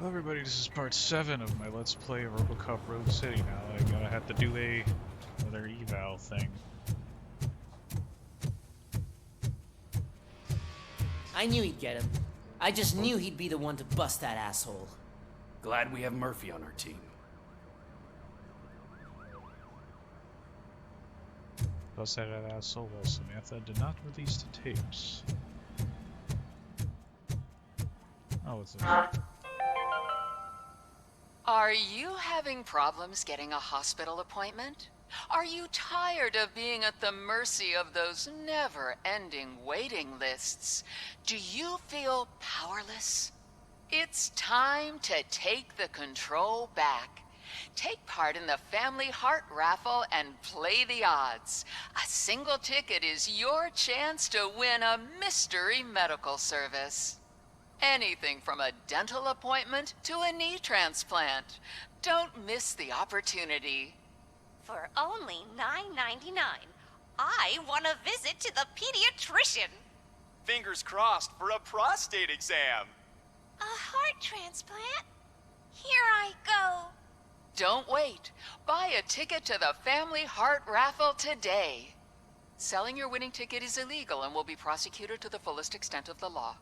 Well, everybody, this is part 7 of my Let's Play RoboCop Road City now. I gotta have to do another eval thing. I knew he'd get him. I just knew he'd be the one to bust that asshole. Glad we have Murphy on our team. Plus that asshole, well, Samantha did not release the tapes. Oh, what's this? Are you having problems getting a hospital appointment? Are you tired of being at the mercy of those never-ending waiting lists? Do you feel powerless? It's time to take the control back. Take part in the Family Heart Raffle and play the odds. A single ticket is your chance to win a mystery medical service. Anything from a dental appointment to a knee transplant. Don't miss the opportunity. For only $9.99, I want a visit to the pediatrician. Fingers crossed for a prostate exam. A heart transplant? Here I go. Don't wait. Buy a ticket to the Family Heart Raffle today. Selling your winning ticket is illegal and will be prosecuted to the fullest extent of the law.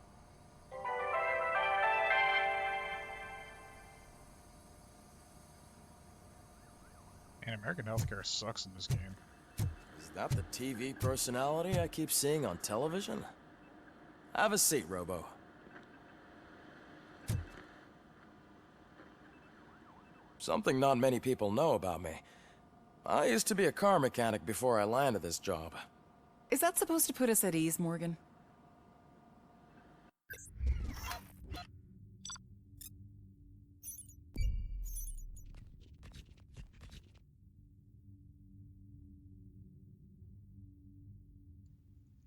And American healthcare sucks in this game. Is that the TV personality I keep seeing on television? Have a seat, Robo. Something not many people know about me. I used to be a car mechanic before I landed this job. Is that supposed to put us at ease, Morgan?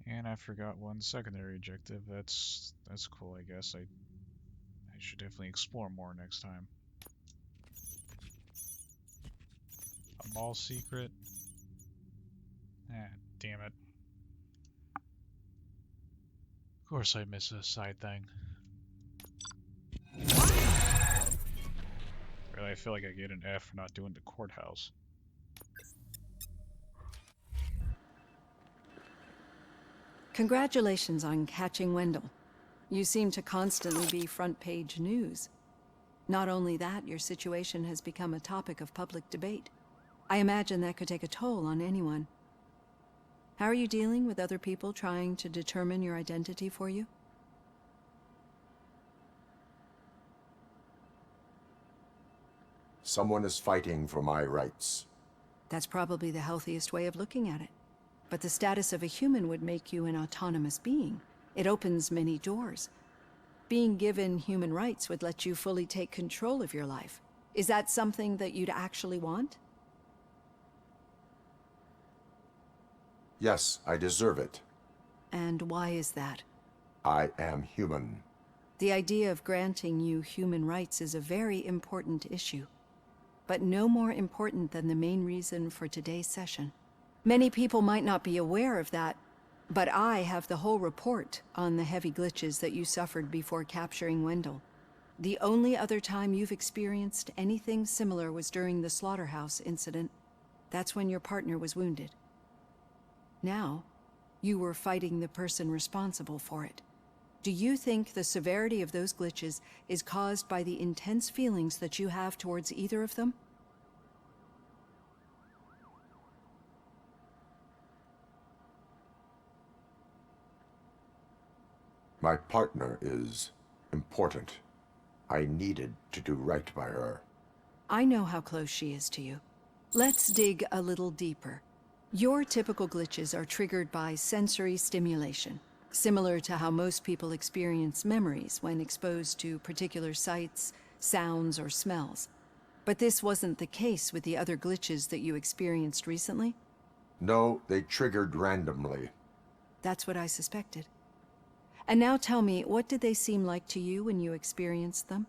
And I forgot one secondary objective. That's cool, I guess. I should definitely explore more next time. A mall secret. Ah, damn it. Of course I miss a side thing. Really, I feel like I get an F for not doing the courthouse. Congratulations on catching Wendell. You seem to constantly be front-page news. Not only that, your situation has become a topic of public debate. I imagine that could take a toll on anyone. How are you dealing with other people trying to determine your identity for you? Someone is fighting for my rights. That's probably the healthiest way of looking at it. But the status of a human would make you an autonomous being. It opens many doors. Being given human rights would let you fully take control of your life. Is that something that you'd actually want? Yes, I deserve it. And why is that? I am human. The idea of granting you human rights is a very important issue, but no more important than the main reason for today's session. Many people might not be aware of that, but I have the whole report on the heavy glitches that you suffered before capturing Wendell. The only other time you've experienced anything similar was during the slaughterhouse incident. That's when your partner was wounded. Now, you were fighting the person responsible for it. Do you think the severity of those glitches is caused by the intense feelings that you have towards either of them? My partner is important. I needed to do right by her. I know how close she is to you. Let's dig a little deeper. Your typical glitches are triggered by sensory stimulation, similar to how most people experience memories when exposed to particular sights, sounds, or smells. But this wasn't the case with the other glitches that you experienced recently? No, they triggered randomly. That's what I suspected. And now tell me, what did they seem like to you when you experienced them?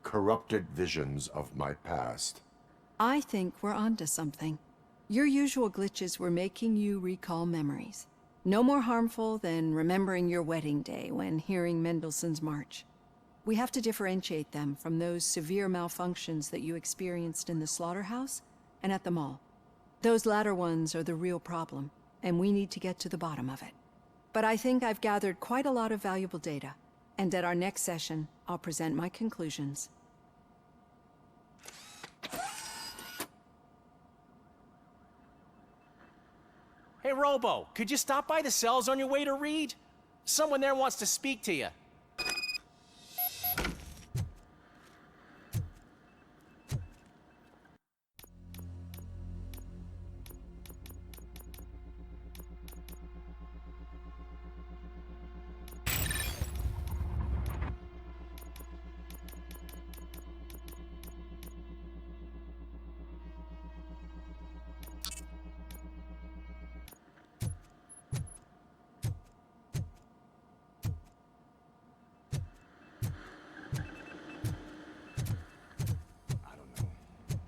Corrupted visions of my past. I think we're onto something. Your usual glitches were making you recall memories. No more harmful than remembering your wedding day when hearing Mendelssohn's March. We have to differentiate them from those severe malfunctions that you experienced in the slaughterhouse and at the mall. Those latter ones are the real problem, and we need to get to the bottom of it. But I think I've gathered quite a lot of valuable data, and at our next session, I'll present my conclusions. Hey, Robo, could you stop by the cells on your way to Reed? Someone there wants to speak to you.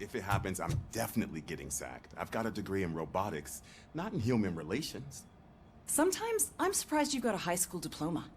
If it happens, I'm definitely getting sacked. I've got a degree in robotics, not in human relations. Sometimes I'm surprised you got a high school diploma.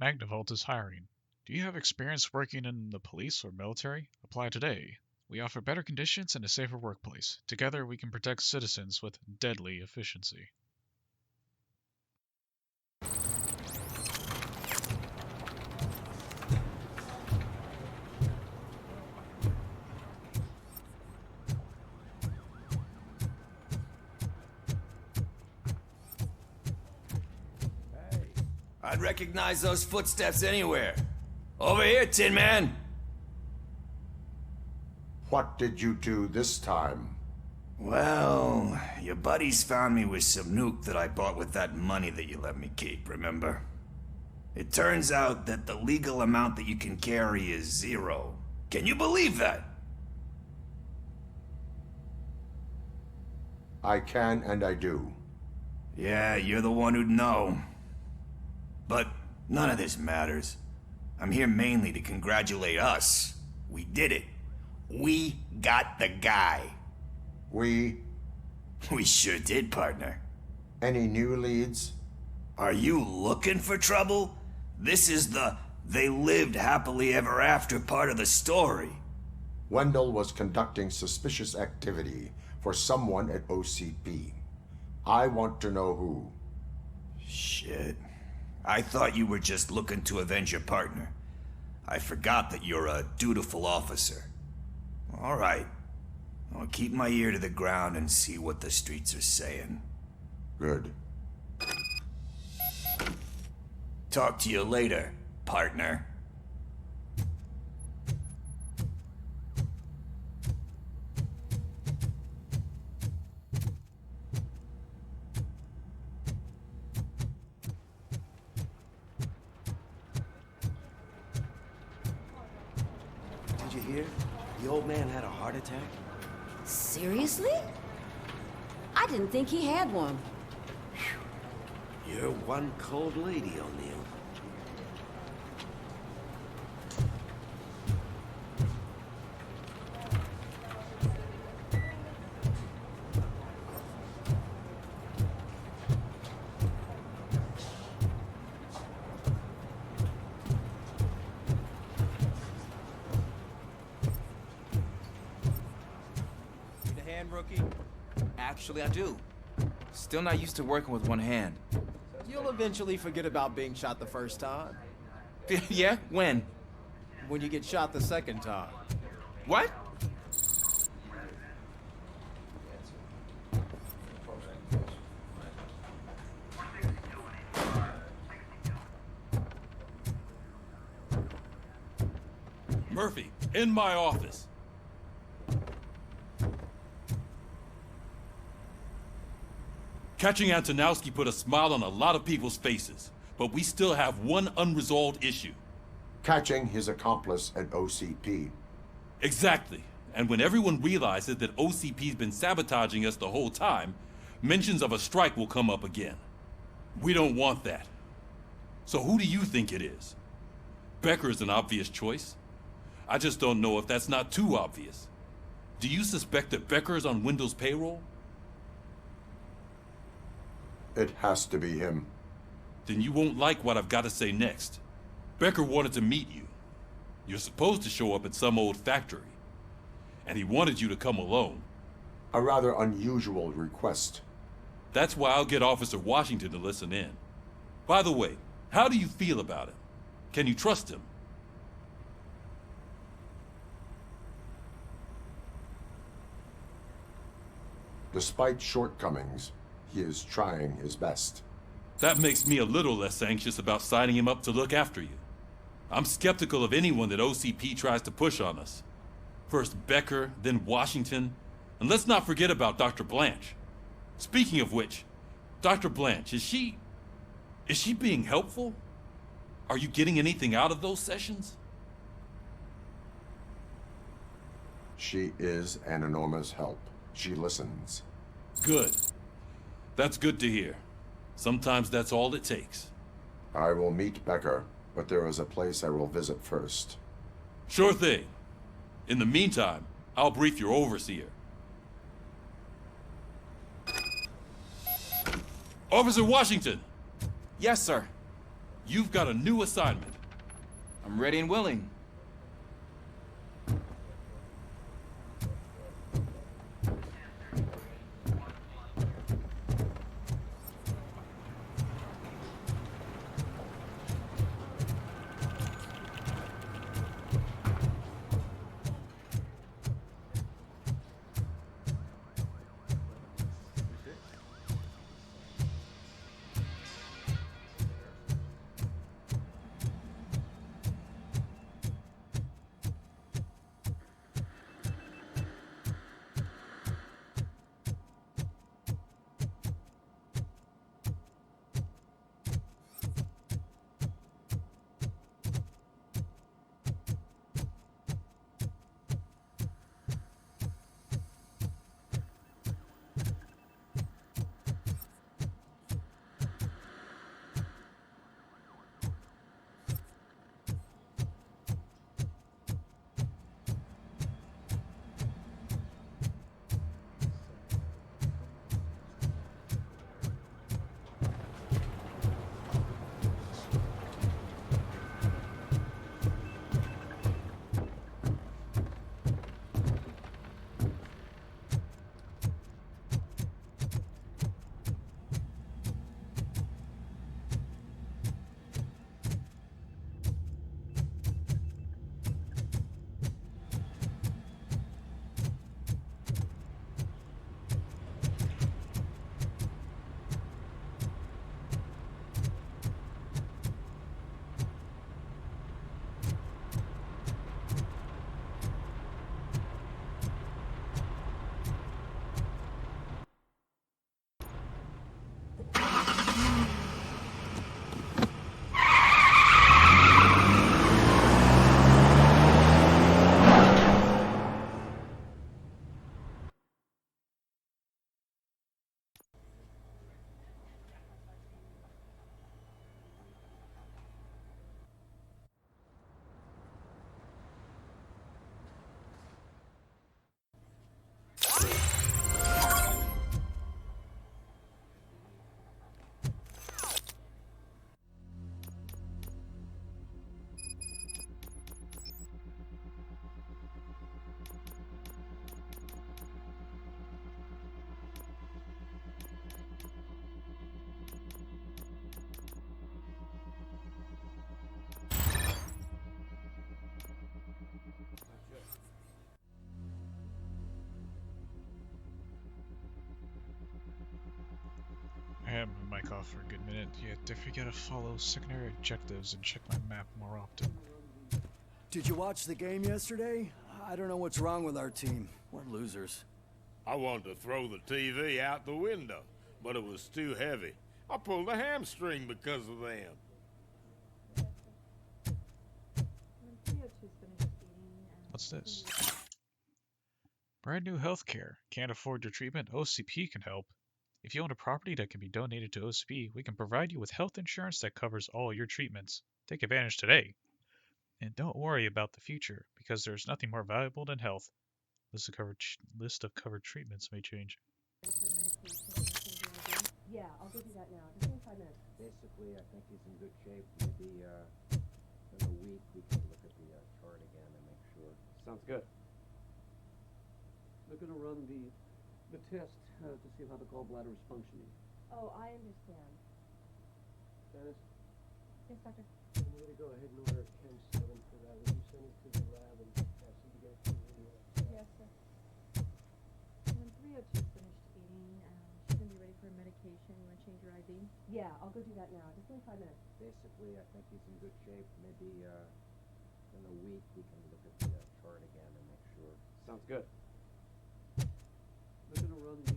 Magnavolt is hiring. Do you have experience working in the police or military? Apply today. We offer better conditions and a safer workplace. Together, we can protect citizens with deadly efficiency. I'd recognize those footsteps anywhere. Over here, Tin Man! What did you do this time? Well, your buddies found me with some nuke that I bought with that money that you let me keep, remember? It turns out that the legal amount that you can carry is 0. Can you believe that? I can and I do. Yeah, you're the one who'd know. But none of this matters. I'm here mainly to congratulate us. We did it. We got the guy. We sure did, partner. Any new leads? Are you looking for trouble? This is the they lived happily ever after part of the story. Wendell was conducting suspicious activity for someone at OCP. I want to know who. Shit. I thought you were just looking to avenge your partner. I forgot that you're a dutiful officer. All right. I'll keep my ear to the ground and see what the streets are saying. Good. Talk to you later, partner. Did you hear? The old man had a heart attack. Seriously? I didn't think he had one. You're one cold lady, O'Neill. Need a hand, rookie? Actually, I do. Still not used to working with one hand. You'll eventually forget about being shot the first time. Yeah? When? When you get shot the second time. What? Murphy, in my office. Catching Antonowski put a smile on a lot of people's faces, but we still have one unresolved issue. Catching his accomplice at OCP. Exactly. And when everyone realizes that OCP's been sabotaging us the whole time, mentions of a strike will come up again. We don't want that. So who do you think it is? Becker is an obvious choice. I just don't know if that's not too obvious. Do you suspect that Becker is on Windows payroll? It has to be him. Then you won't like what I've got to say next. Becker wanted to meet you. You're supposed to show up at some old factory. And he wanted you to come alone. A rather unusual request. That's why I'll get Officer Washington to listen in. By the way, how do you feel about him? Can you trust him? Despite shortcomings, he is trying his best. That makes me a little less anxious about signing him up to look after you. I'm skeptical of anyone that OCP tries to push on us. First Becker, then Washington, and let's not forget about Dr. Blanche. Speaking of which, Dr. Blanche, is she being helpful? Are you getting anything out of those sessions? She is an enormous help. She listens. Good. That's good to hear. Sometimes that's all it takes. I will meet Becker, but there is a place I will visit first. Sure thing. In the meantime, I'll brief your overseer. Officer Washington! Yes, sir. You've got a new assignment. I'm ready and willing. off for a good minute, yet I forget to follow secondary objectives and check my map more often. Did you watch the game yesterday? I don't know what's wrong with our team. We're losers. I wanted to throw the TV out the window, but it was too heavy. I pulled a hamstring because of them. What's this? Brand new healthcare. Can't afford your treatment? OCP can help. If you own a property that can be donated to OCP, we can provide you with health insurance that covers all your treatments. Take advantage today. And don't worry about the future, because there's nothing more valuable than health. List of covered treatments may change. Yeah, I'll give you that now. Just give me 5 minutes. Basically, I think he's in good shape. Maybe in a week we can look at the chart again and make sure. Sounds good. They're gonna run the test to see how the gallbladder is functioning. Oh, I understand. Dennis? Yes, doctor. I'm going to go ahead and order Chem 7 for that. Will you send it to the lab and have some to get it to the Yes, sir. When 302 finished eating, she's gonna be ready for medication. You wanna change your IV? Yeah, I'll go do that now. Just give me 5 minutes. Basically, I think he's in good shape. Maybe in a week we can look at the chart again and make sure. Sounds good. They're gonna run the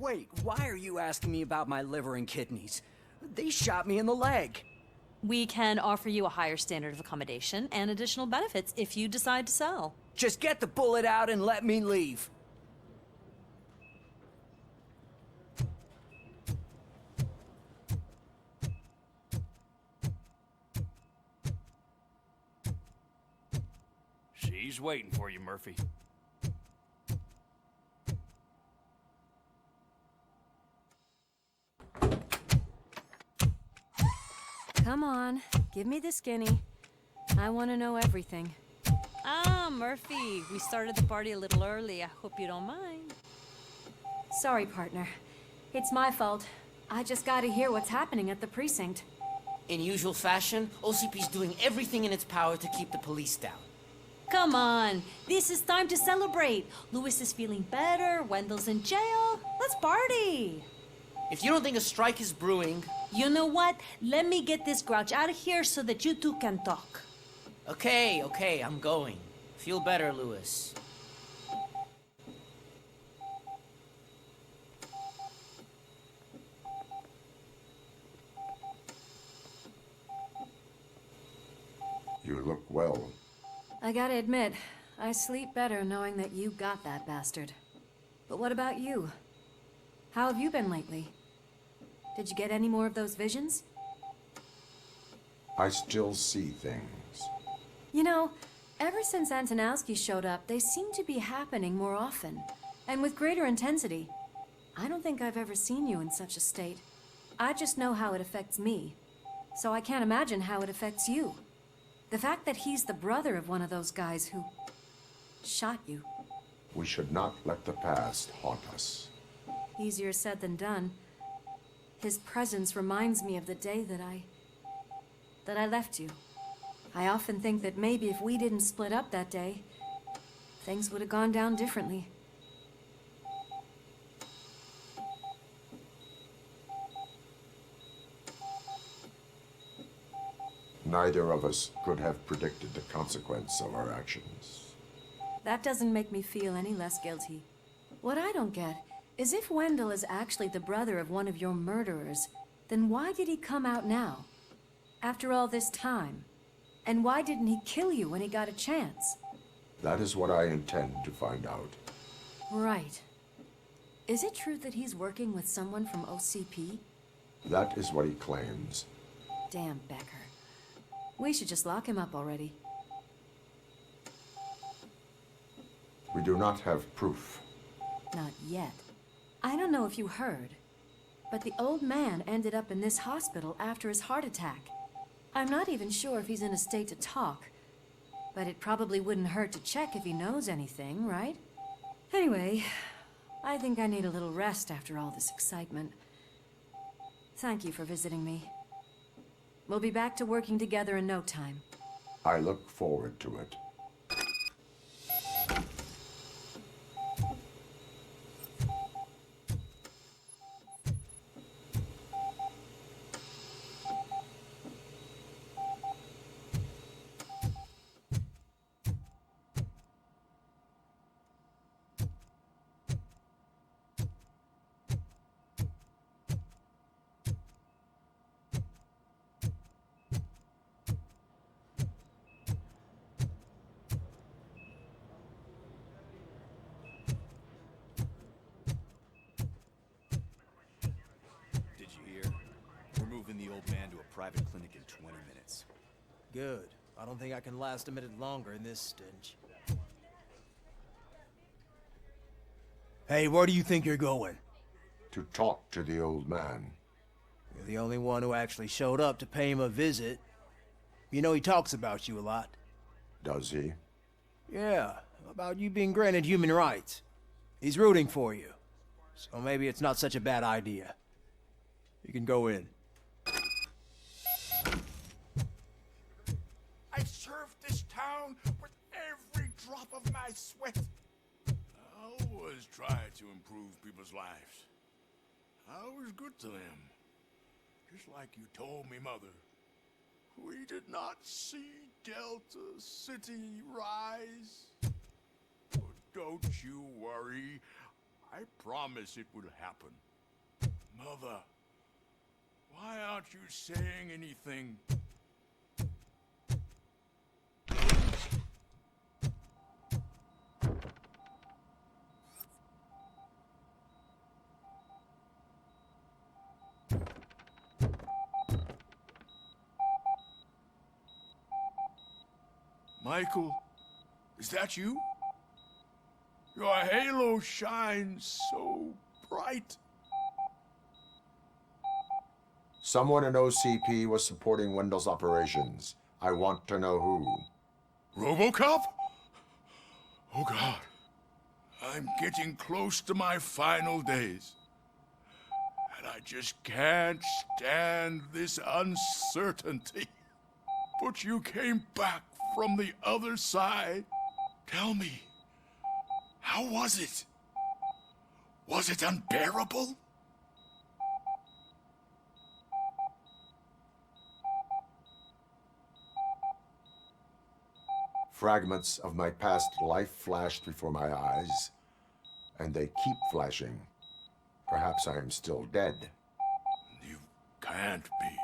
Wait, why are you asking me about my liver and kidneys? They shot me in the leg. We can offer you a higher standard of accommodation and additional benefits if you decide to sell. Just get the bullet out and let me leave. She's waiting for you, Murphy. Come on, give me the skinny. I want to know everything. Ah, Murphy, we started the party a little early. I hope you don't mind. Sorry, partner. It's my fault. I just gotta hear what's happening at the precinct. In usual fashion, OCP's doing everything in its power to keep the police down. Come on, this is time to celebrate. Louis is feeling better, Wendell's in jail. Let's party. If you don't think a strike is brewing... You know what? Let me get this grouch out of here so that you two can talk. Okay, I'm going. Feel better, Louis. You look well. I gotta admit, I sleep better knowing that you got that bastard. But what about you? How have you been lately? Did you get any more of those visions? I still see things. You know, ever since Antonowski showed up, they seem to be happening more often, and with greater intensity. I don't think I've ever seen you in such a state. I just know how it affects me, so I can't imagine how it affects you. The fact that he's the brother of one of those guys who shot you. We should not let the past haunt us. Easier said than done. His presence reminds me of the day that I left you. I often think that maybe if we didn't split up that day, things would have gone down differently. Neither of us could have predicted the consequence of our actions. That doesn't make me feel any less guilty. What I don't get is if Wendell is actually the brother of one of your murderers, then why did he come out now? After all this time? And why didn't he kill you when he got a chance? That is what I intend to find out. Right. Is it true that he's working with someone from OCP? That is what he claims. Damn Becker. We should just lock him up already. We do not have proof. Not yet. I don't know if you heard, but the old man ended up in this hospital after his heart attack. I'm not even sure if he's in a state to talk, but it probably wouldn't hurt to check if he knows anything, right? Anyway, I think I need a little rest after all this excitement. Thank you for visiting me. We'll be back to working together in no time. I look forward to it. Did you hear? We're moving the old man to a private clinic in 20 minutes. Good. I don't think I can last a minute longer in this stench. Hey, where do you think you're going? To talk to the old man. You're the only one who actually showed up to pay him a visit. You know he talks about you a lot. Does he? Yeah, about you being granted human rights. He's rooting for you. So maybe it's not such a bad idea. You can go in. I served this town with every drop of my sweat. I always tried to improve people's lives. I was good to them. Just like you told me, Mother. We did not see Delta City rise. But don't you worry. I promise it will happen. Mother, why aren't you saying anything? Michael, is that you? Your halo shines so bright. Someone in OCP was supporting Wendell's operations. I want to know who. RoboCop? Oh God. I'm getting close to my final days. And I just can't stand this uncertainty. But you came back from the other side. Tell me, how was it? Was it unbearable? Fragments of my past life flashed before my eyes, and they keep flashing. Perhaps I am still dead. You can't be,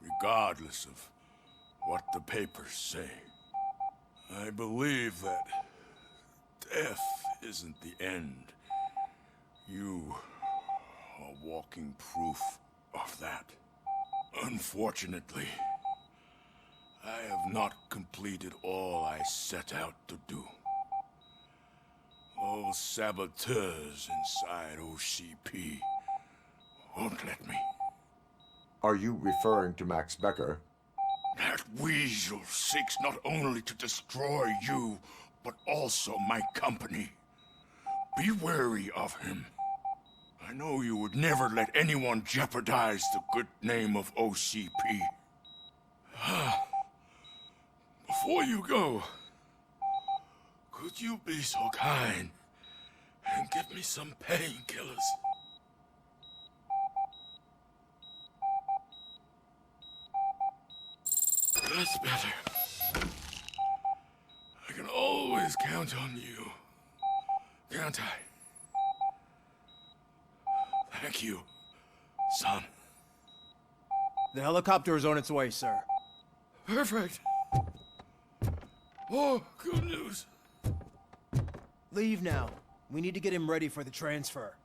regardless of what the papers say. I believe that death isn't the end. You are walking proof of that. Unfortunately, I have not completed all I set out to do. Those saboteurs inside OCP won't let me. Are you referring to Max Becker? That weasel seeks not only to destroy you, but also my company. Be wary of him. I know you would never let anyone jeopardize the good name of OCP. Before you go, could you be so kind and give me some painkillers? That's better. I can always count on you, can't I? Thank you, son. The helicopter is on its way, sir. Perfect. Oh, good news. Leave now. We need to get him ready for the transfer.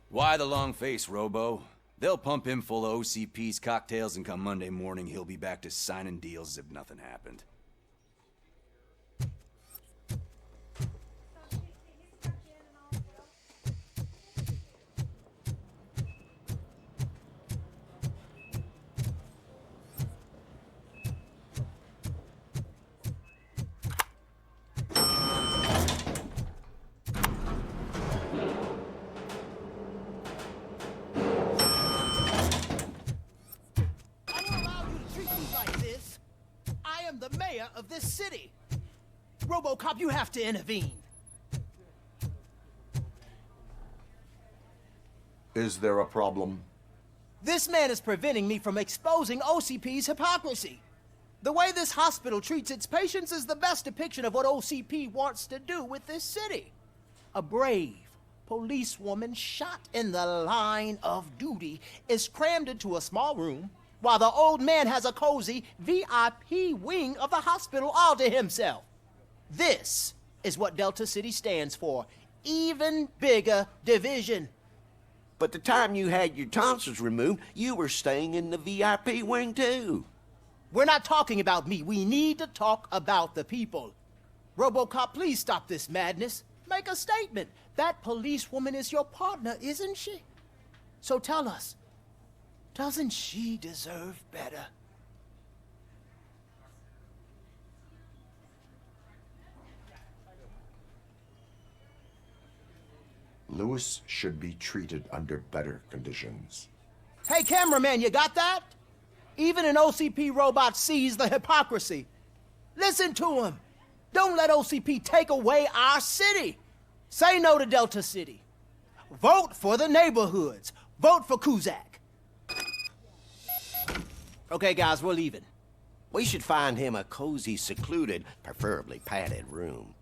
Why the long face, Robo? They'll pump him full of OCP's cocktails, and come Monday morning, he'll be back to signing deals as if nothing happened. The mayor of this city. RoboCop, you have to intervene. Is there a problem? This man is preventing me from exposing OCP's hypocrisy. The way this hospital treats its patients is the best depiction of what OCP wants to do with this city. A brave policewoman shot in the line of duty is crammed into a small room, while the old man has a cozy VIP wing of the hospital all to himself. This is what Delta City stands for. Even bigger division. But the time you had your tonsils removed, you were staying in the VIP wing too. We're not talking about me. We need to talk about the people. RoboCop, please stop this madness. Make a statement. That policewoman is your partner, isn't she? So tell us, doesn't she deserve better? Lewis should be treated under better conditions. Hey, cameraman, you got that? Even an OCP robot sees the hypocrisy. Listen to him. Don't let OCP take away our city. Say no to Delta City. Vote for the neighborhoods. Vote for Kuzak. Okay, guys, we're leaving. We should find him a cozy, secluded, preferably padded room.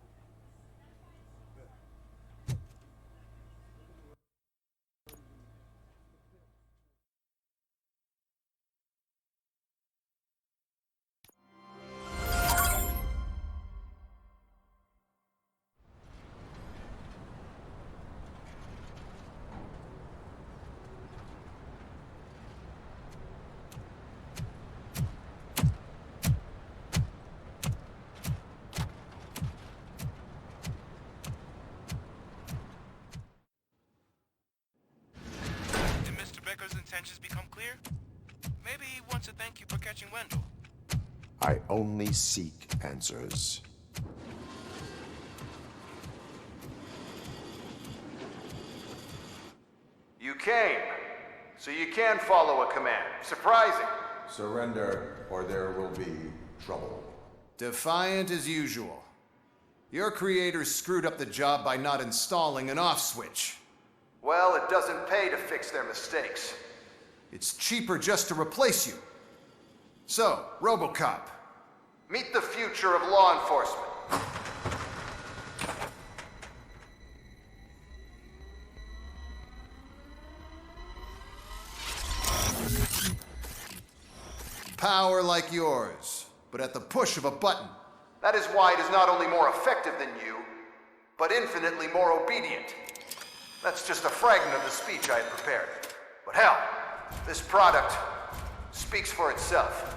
Intentions become clear? Maybe he wants to thank you for catching Wendell. I only seek answers. You came, so you can follow a command. Surprising. Surrender, or there will be trouble. Defiant as usual. Your creators screwed up the job by not installing an off switch. Well, it doesn't pay to fix their mistakes. It's cheaper just to replace you. So, RoboCop, meet the future of law enforcement. Power like yours, but at the push of a button. That is why it is not only more effective than you, but infinitely more obedient. That's just a fragment of the speech I had prepared. But hell, this product speaks for itself.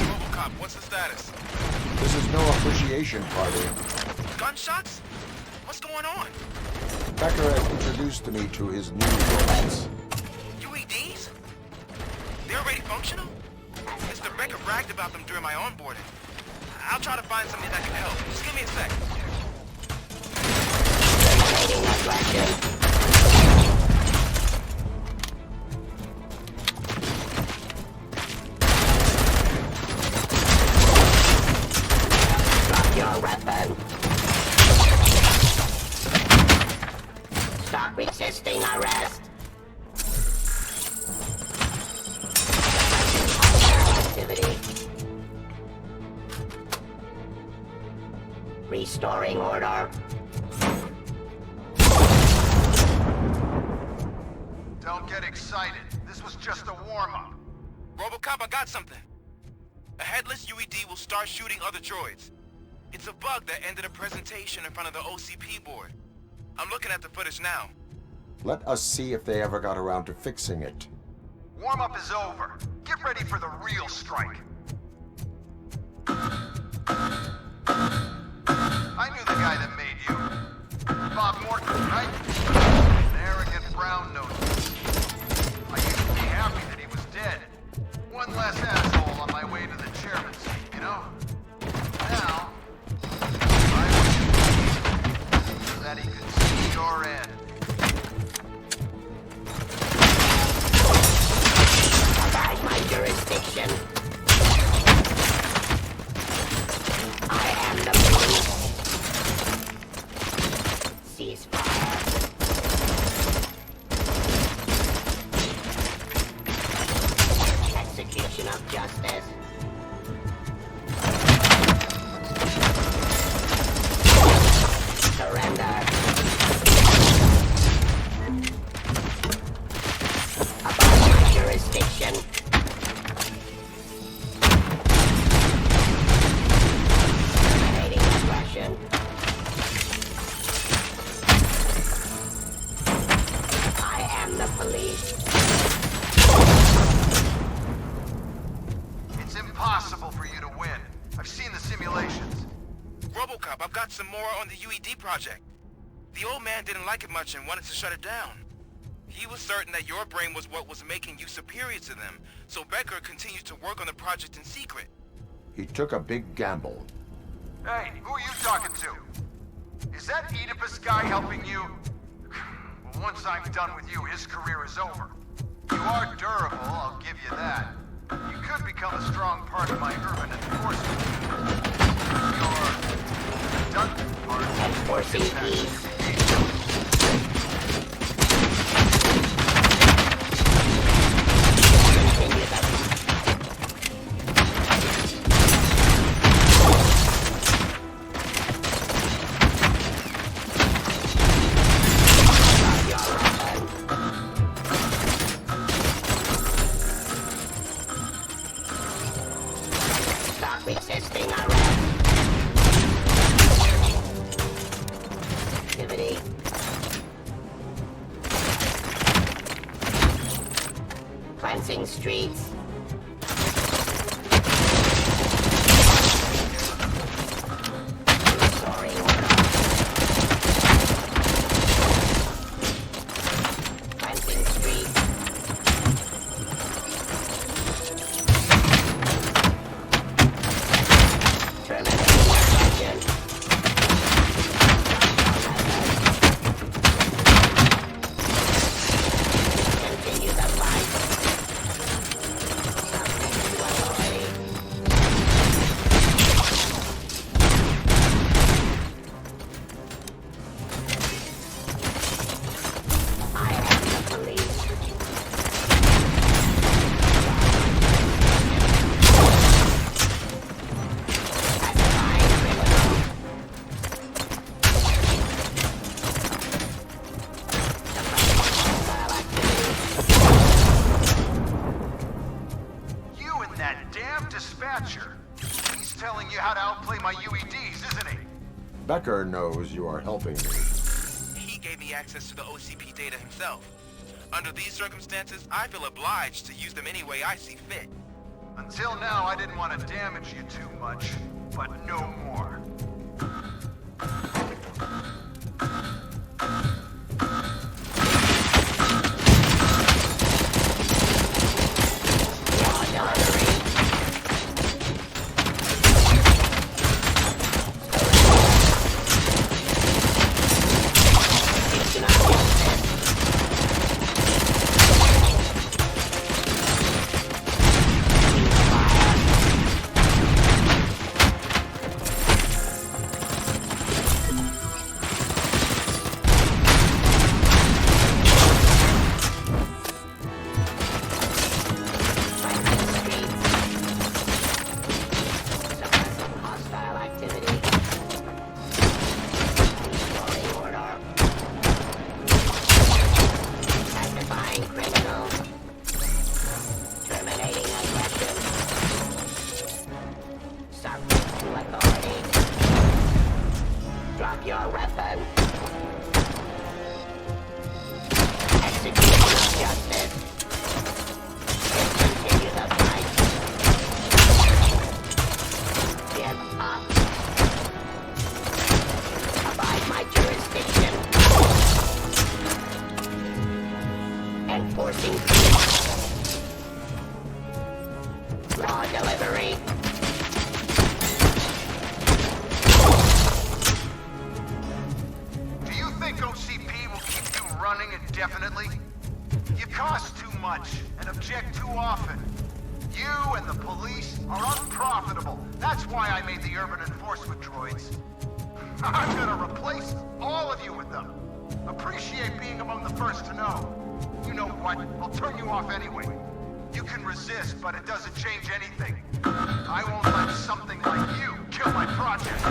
RoboCop, what's the status? This is no appreciation party. Gunshots? What's going on? Becker has introduced me to his new robots. UEDs? They're already functional? Mr. Becker bragged about them during my onboarding. I'll try to find something that can help. Just give me a sec. Drop your weapon. Stop resisting arrest. Activity. Restoring order. Don't get excited. This was just a warm-up. RoboCop, I got something. A headless UED will start shooting other droids. It's a bug that ended a presentation in front of the OCP board. I'm looking at the footage now. Let us see if they ever got around to fixing it. Warm-up is over. Get ready for the real strike. I knew the guy that made you. Bob Morton, right? An arrogant brown nose. I used to be happy that he was dead. One less asshole on my way to the chairman's seat, you know? Now, I wish you so that he could see your end. Outside my jurisdiction. I am the police. Ceasefire. Execution of justice. Surrender. Abide my jurisdiction. Terminating aggression. I am the police. It's impossible for you to win. I've seen the simulations. RoboCop, I've got some more on the UED project. The old man didn't like it much and wanted to shut it down. He was certain that your brain was what was making you superior to them, so Becker continued to work on the project in secret. He took a big gamble. Hey, who are you talking to? Is that Oedipus guy helping you? Well, once I'm done with you, his career is over. You are durable, I'll give you that. You could become a strong part of my urban enforcement. Your redundant part Enforcing peace. Continue the Stop resisting arrest. Activity. Cleansing streets. Restoring order. Cleansing streets. Terminating aggression. Continue the fight. Subject to authority. I am the police. Pacifying criminal. Hostile activity. You and that damn dispatcher. He's telling you how to outplay my UEDs, isn't he? Becker knows you are helping me. He gave me access to the OCP data himself. Under these circumstances, I feel obliged to use them any way I see fit. Until now, I didn't want to damage you too much, but no more. Drop your weapon. Execution of justice. Discontinue the fight. Give up. Abide my jurisdiction. Enforcing peace. Raw delivery. Do you think OCP will keep you running indefinitely? You cost too much and object too often. You and the police are unprofitable. That's why I made the urban enforcement droids. I'm gonna replace all of you with them. Appreciate being among the first to know. You know what? I'll turn you off anyway. You can resist, but it doesn't change anything. I won't let something like you kill my project.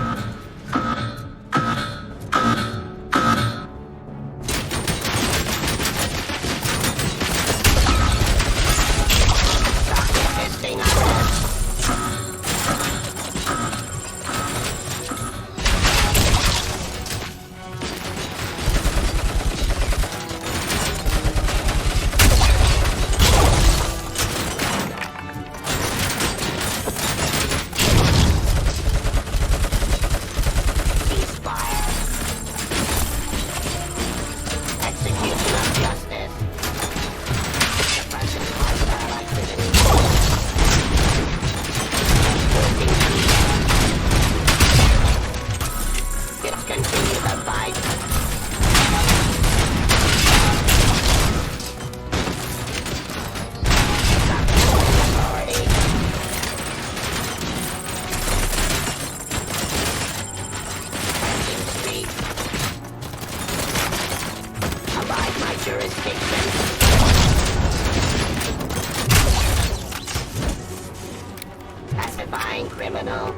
criminal.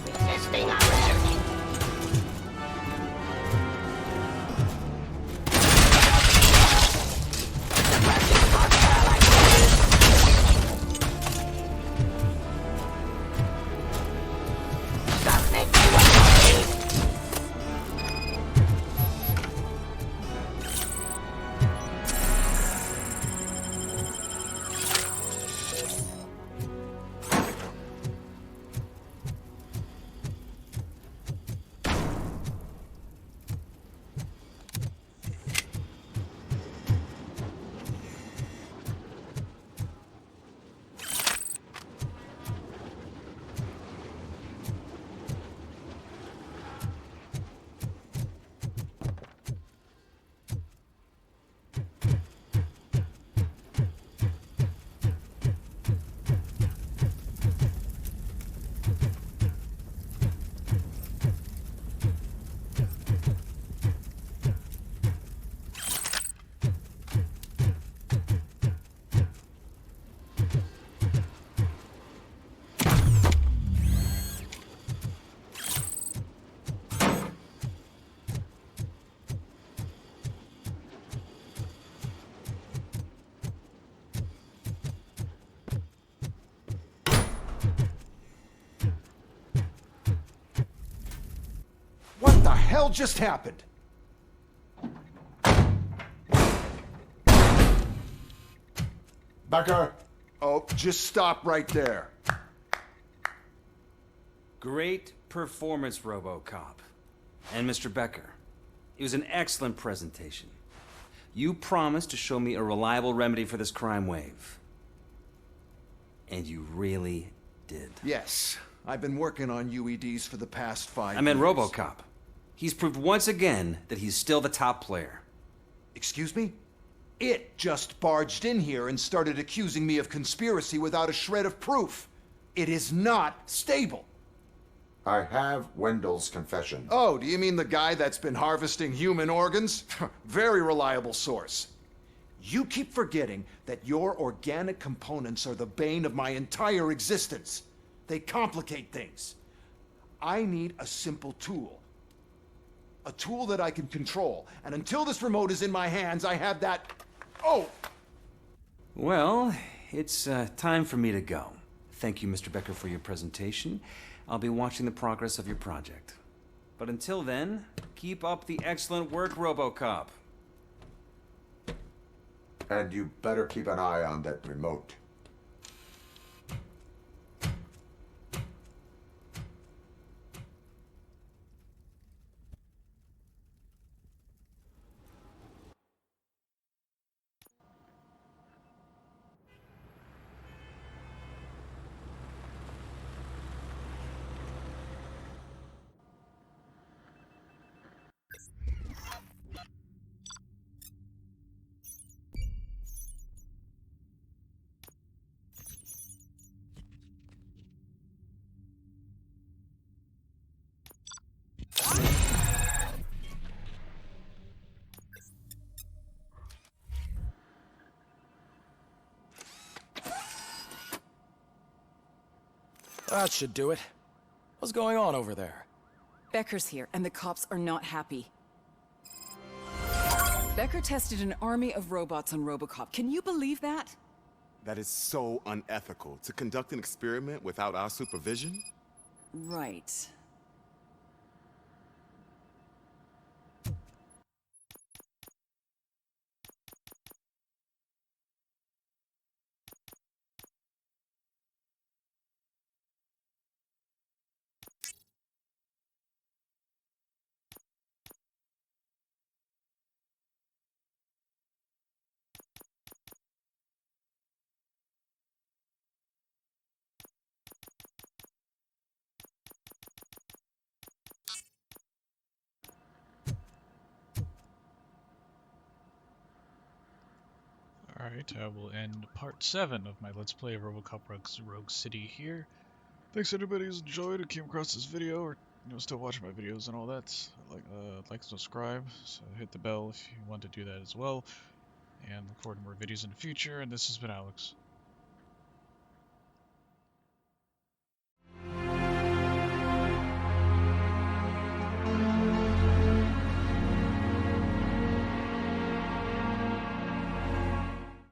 Resisting arrest. Suppressing hostile activity. Submit to authority. What the hell just happened? Becker! Oh, just stop right there. Great performance, RoboCop. And Mr. Becker, it was an excellent presentation. You promised to show me a reliable remedy for this crime wave. And you really did. Yes, I've been working on UEDs for the past 5 years. I meant RoboCop. He's proved once again that he's still the top player. Excuse me? It just barged in here and started accusing me of conspiracy without a shred of proof. It is not stable. I have Wendell's confession. Oh, do you mean the guy that's been harvesting human organs? Very reliable source. You keep forgetting that your organic components are the bane of my entire existence. They complicate things. I need a simple tool. A tool that I can control. And until this remote is in my hands, I have that... Oh! Well, it's time for me to go. Thank you, Mr. Becker, for your presentation. I'll be watching the progress of your project. But until then, keep up the excellent work, RoboCop. And you better keep an eye on that remote. That should do it. What's going on over there? Becker's here, and the cops are not happy. Becker tested an army of robots on RoboCop. Can you believe that? That is so unethical. To conduct an experiment without our supervision? Right. Alright, I will end part 7 of my Let's Play of RoboCop Rogue City here. Thanks to anybody who's enjoyed or came across this video, or still watching my videos and all that. Like and subscribe, so hit the bell if you want to do that as well. And look forward to more videos in the future, and this has been Alex.